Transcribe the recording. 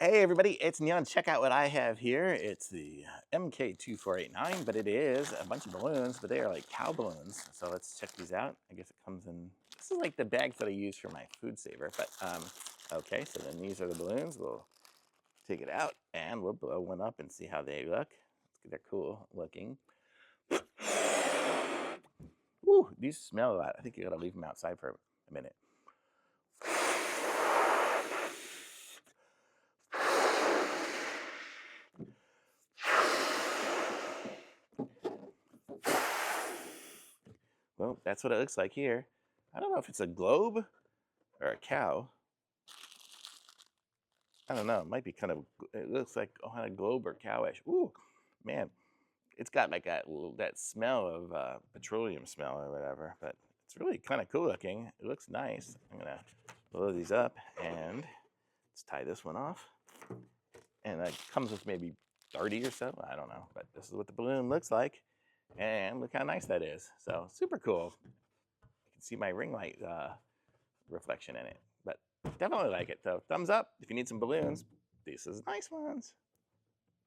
Hey everybody, it's Neon. Check out what I have here. It's the MK2489, but it is a bunch of balloons, but they are like cow balloons. So let's check these out. I guess it comes in, this is like the bags that I use for my food saver, but okay, so then these are the balloons. We'll take it out and we'll blow one up and see how they look. They're cool looking. Ooh, these smell a lot. I think you gotta leave them outside for a minute. Well, that's what it looks like here. I don't know if it's a globe or a cow. I don't know. It might be kind of. It looks like kind of globe or cowish. Ooh, man, it's got like that smell of petroleum smell or whatever. But it's really kind of cool looking. It looks nice. I'm gonna blow these up and let's tie this one off. And that comes with maybe 30 or so. I don't know, but this is what the balloon looks like. And look how nice that is. So super cool. You can see my ring light reflection in it. But definitely like it. So thumbs up if you need some balloons. These are nice ones.